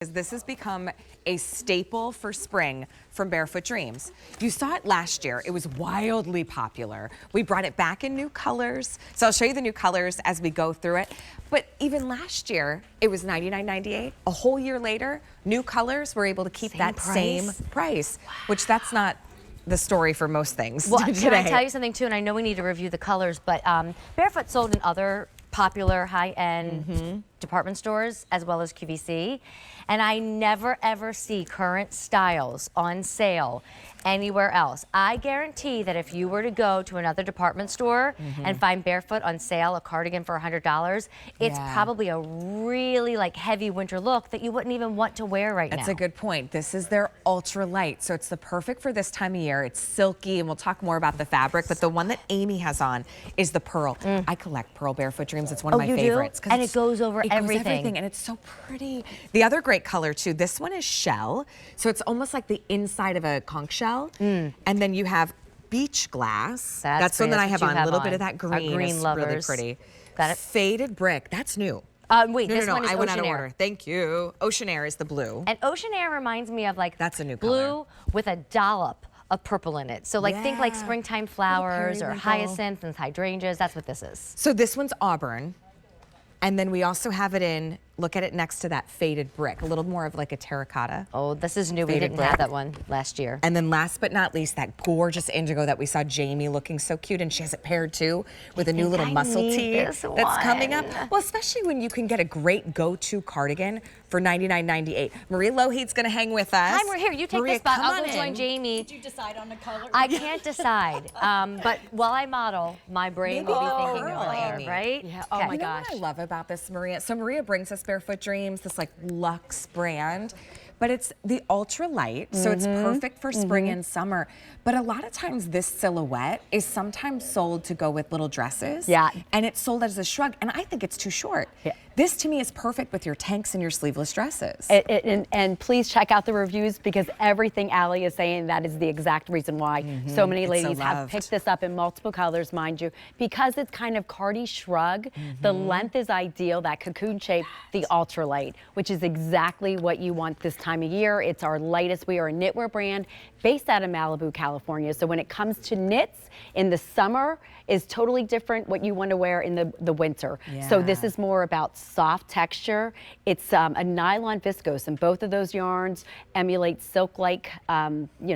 This has become a staple for spring from Barefoot Dreams. You saw it last year. It was wildly popular. We brought it back in new colors. So I'll show you the new colors as we go through it. But even last year, it was $99.98. A whole year later, new colors were able to keep same price, which that's not the story for most things today. Can I tell you something too? And I know we need to review the colors, but Barefoot sold in other popular high-end department stores as well as QVC, and I never ever see current styles on sale anywhere else. I guarantee that if you were to go to another department store and find Barefoot on sale, a cardigan for $100, it's probably a really heavy winter look that you wouldn't even want to wear right now. That's a good point. This is their ultra light, so it's the perfect for this time of year. It's silky, and we'll talk more about the fabric, but the one that Amy has on is the pearl. I collect pearl Barefoot Dreams. It's one of my favorites. And it goes over everything. And it's so pretty. The other great color too, this one is shell, so it's almost like the inside of a conch shell. And then you have beach glass. That's the one that I have on. A little bit of that green. Green lovers. Really pretty. Got it. Faded brick. That's new. Wait, this one is I went out Ocean of Air. order. Thank you. Ocean Air is the blue. And Ocean Air reminds me of that's a new blue color with a dollop of purple in it. So think springtime flowers or hyacinths and hydrangeas. That's what this is. So this one's auburn. And then we also have it in, look at it next to that faded brick, a little more of like a terracotta. Oh, this is new. We didn't have that one last year. And then last but not least, that gorgeous indigo that we saw Jamie looking so cute, and she has it paired too with a new little muscle tee that's coming up. Well, especially when you can get a great go-to cardigan for $99.98. Maria Lougheed's gonna hang with us. Hi, we're here. You take this spot. I'll go join Jamie. Did you decide on the color? I can't decide. But while I model, my brain will be thinking earlier, right? Yeah. Oh my gosh. What I love about this, Maria? So Maria brings us Barefoot Dreams, this luxe brand, but it's the ultra light, so it's perfect for spring and summer. But a lot of times this silhouette is sometimes sold to go with little dresses. And it's sold as a shrug, and I think it's too short. This to me is perfect with your tanks and your sleeveless dresses. And please check out the reviews, because everything Allie is saying, that is the exact reason why so many ladies have picked this up in multiple colors, mind you, because it's kind of cardi shrug. The length is ideal, that cocoon shape, the ultra light, which is exactly what you want this time of year. It's our lightest. We are a knitwear brand based out of Malibu, California. So when it comes to knits in the summer is totally different what you want to wear in the winter. So this is more about soft texture. It's a nylon viscose, and both of those yarns emulate silk-like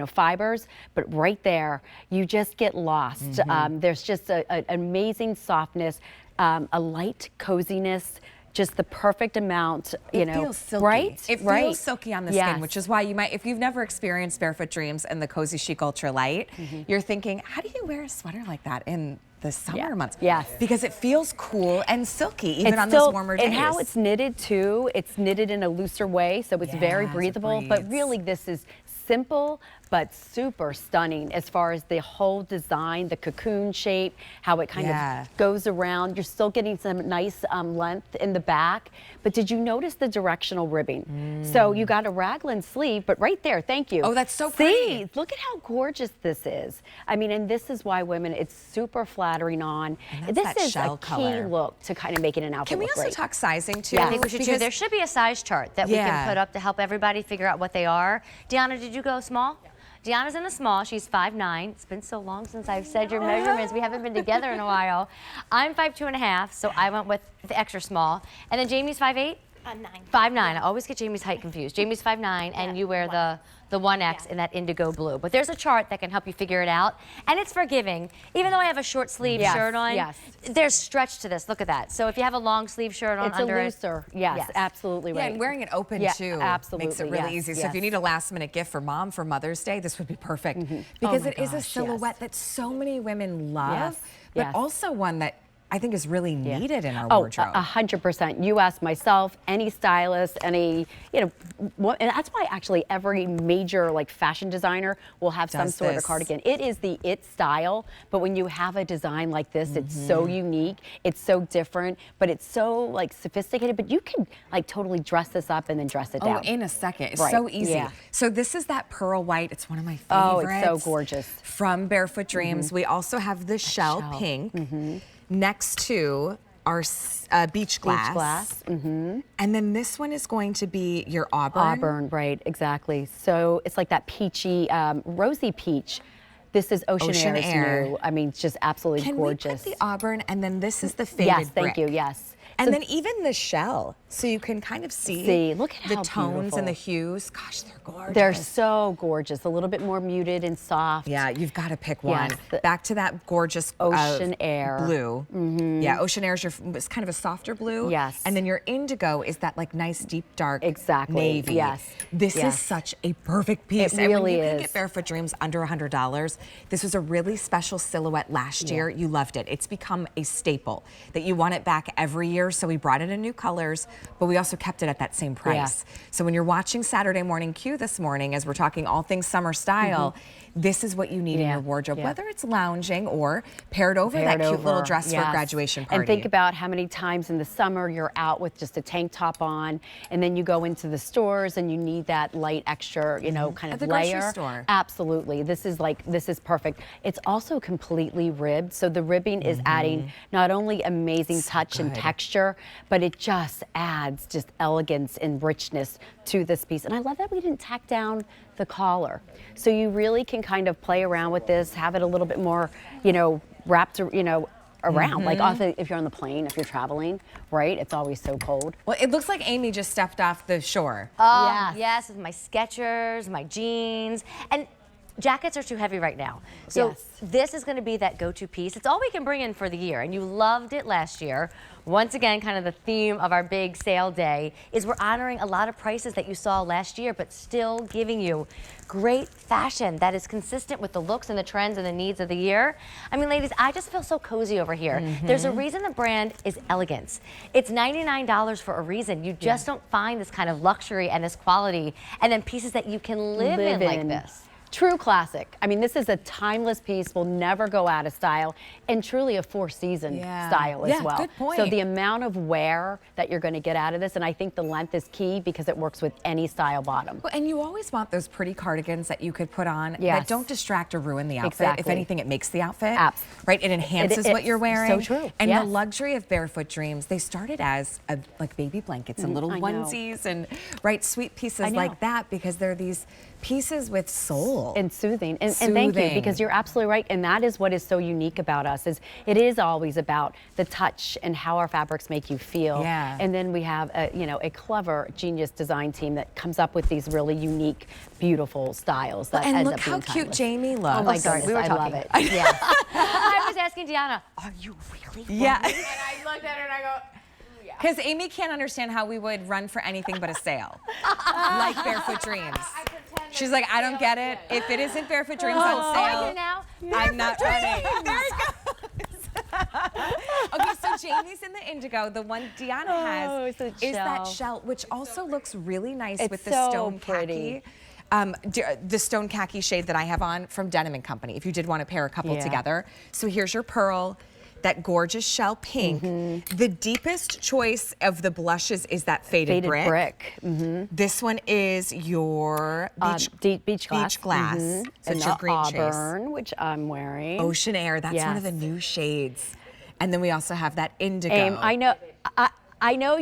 fibers, but right there you just get lost. There's just an amazing softness, a light coziness, just the perfect amount, it feels silky. Right? It feels silky on the skin, which is why you might, if you've never experienced Barefoot Dreams and the CozyChic Ultra Lite, you're thinking, how do you wear a sweater like that in the summer months? Because it feels cool and silky, even on those warmer days. And how it's knitted too, it's knitted in a looser way, so it's very breathable, but really this is simple but super stunning as far as the whole design, the cocoon shape, how it kind of goes around. You're still getting some nice length in the back, but did you notice the directional ribbing? So you got a raglan sleeve, but right there, thank you. Oh, that's so pretty. See, look at how gorgeous this is. I mean, and this is why women, it's super flattering on. This is a key look to kind of make it an outfit. Can we also talk sizing too? I think we should too. There should be a size chart that we can put up to help everybody figure out what they are. Deanna, did you go small? Deanna's in the small. She's 5'9". It's been so long since I've said your measurements. We haven't been together in a while. I'm 5'2½", so I went with the extra small. And then Jamie's 5'8"? I'm 9. 5'9". I always get Jamie's height confused. Jamie's 5'9", and you wear the 1X in that indigo blue. But there's a chart that can help you figure it out, and it's forgiving. Even though I have a short sleeve shirt on, there's stretch to this. Look at that. So if you have a long sleeve shirt on under it, it's a looser. Yes, absolutely right. And wearing it open too makes it really easy. So if you need a last minute gift for mom for Mother's Day, this would be perfect. Because it is a silhouette that so many women love, but also one that I think is really needed in our wardrobe. 100%. You ask myself, any stylist, any, and that's why actually every major fashion designer will have some sort of cardigan. It is the it style, but when you have a design like this, it's so unique, it's so different, but it's so sophisticated, but you can totally dress this up and then dress it down. Oh, in a second. It's so easy. So this is that pearl white. It's one of my favorites. Oh, it's so gorgeous. From Barefoot Dreams. We also have the shell pink. Next to our beach glass. Beach glass. Mm-hmm. And then this one is going to be your auburn. Auburn, right, exactly. So it's like that peachy, rosy peach. This is Ocean Air's new. I mean, it's just absolutely gorgeous. Can we put the auburn, and then this is the faded Yes, thank brick. you, yes. And So then even the shell, so you can kind of see, look at the how tones beautiful. and the hues. Gosh, they're gorgeous. They're so gorgeous, a little bit more muted and soft. Yeah, you've got to pick one. Yes, Back to that gorgeous Ocean Air blue. Mm-hmm. Yeah, Ocean Air is it's kind of a softer blue. Yes. And then your indigo is that like nice deep dark Exactly, navy. yes, This yes. is such a perfect piece. It And when really you can is. get Barefoot Dreams under $100, this was a really special silhouette last year. You loved it. It's become a staple that you want it back every year. So we brought it in new colors, but we also kept it at that same price. So when you're watching Saturday Morning Q this morning, as we're talking all things summer style, this is what you need in your wardrobe, whether it's lounging or paired over that cute little dress for a graduation party. And think about how many times in the summer you're out with just a tank top on, and then you go into the stores and you need that light extra, you know, kind of At the layer. grocery store. Absolutely. This is perfect. It's also completely ribbed, so the ribbing is adding not only amazing touch and texture, but it just adds just elegance and richness to this piece. And I love that we didn't tack down the collar. So you really can kind of play around with this, have it a little bit more, you know, wrapped, you know, around. Like often if you're on the plane, if you're traveling, right? It's always so cold. Well, it looks like Amy just stepped off the shore. Oh, yes, with my Skechers, my jeans, and jackets are too heavy right now. So this is going to be that go-to piece. It's all we can bring in for the year, and you loved it last year. Once again, kind of the theme of our big sale day is we're honoring a lot of prices that you saw last year, but still giving you great fashion that is consistent with the looks and the trends and the needs of the year. I mean, ladies, I just feel so cozy over here. There's a reason the brand is elegance. It's $99 for a reason. You just don't find this kind of luxury and this quality, and then pieces that you can live in like this. True classic. I mean, this is a timeless piece, will never go out of style, and truly a four-season style as well. Good point. So the amount of wear that you're going to get out of this, and I think the length is key because it works with any style bottom. Well, and you always want those pretty cardigans that you could put on that don't distract or ruin the outfit. If anything, it makes the outfit. Right? It enhances what you're wearing. So true. And the luxury of Barefoot Dreams, they started as like baby blankets and little onesies and sweet pieces like that, because they're these pieces with soul. And soothing. And thank you, because you're absolutely right. And that is what is so unique about us, is it is always about the touch and how our fabrics make you feel. And then we have a clever genius design team that comes up with these really unique, beautiful styles that and end look up how being cute timeless. Jamie looks. Oh my goodness, I love it. Yeah. I was asking Deanna, are you really? Yeah. And I looked at her and I go, because Amy can't understand how we would run for anything but a sale, like Barefoot Dreams. She's like, I don't get it. If it isn't Barefoot Dreams on sale, I do now. I'm not running. There it goes. Okay, so Jamie's in the indigo. The one Deanna has is that shell, which also looks really nice with the stone khaki. The stone khaki shade that I have on from Denim & Company, if you did want to pair a couple together. So here's your pearl, that gorgeous shell pink. The deepest choice of the blushes is that faded brick. This one is your beach glass. So and it's your green auburn, which I'm wearing. Ocean Air, that's one of the new shades. And then we also have that indigo. I know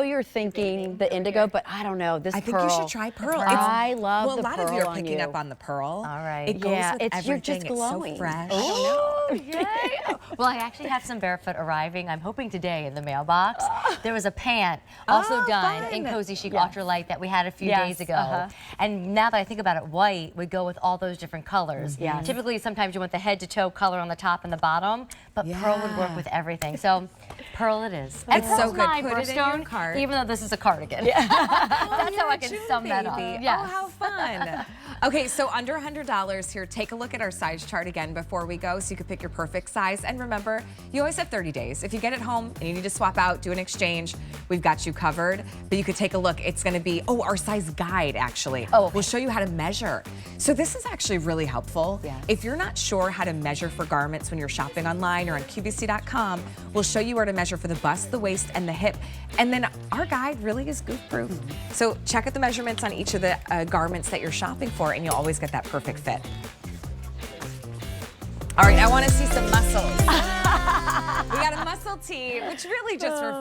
you're thinking the indigo, but I don't know. This I think pearl. you should try pearl. I love the pearl. Well, a lot of you are on picking you. up on the pearl. All right. It goes with everything. You're just glowing. It's so fresh. Oh, yay. Well, I actually have some Barefoot arriving. I'm hoping today in the mailbox. There was a pant also done in CozyChic Ultra Lite that we had a few days ago. And now that I think about it, white would go with all those different colors. Typically, sometimes you want the head to toe color on the top and the bottom, but pearl would work with everything. So pearl it is. And It's so good. my Put it in your birthstone, cart. even though this is a cardigan. That's how I can sum that up. Oh, how fun. Okay, so under $100 here. Take a look at our size chart again before we go so you can pick your perfect size. And remember, you always have 30 days. If you get it home and you need to swap out, do an exchange, we've got you covered. But you could take a look. It's going to be, our size guide, actually. We'll show you how to measure. So this is actually really helpful. If you're not sure how to measure for garments when you're shopping online or on QVC.com, we'll show you where to measure for the bust, the waist, and the hip. And then our guide really is goof-proof. So check out the measurements on each of the garments that you're shopping for, and you'll always get that perfect fit. All right, I want to see some muscles. We got a muscle tee, which really just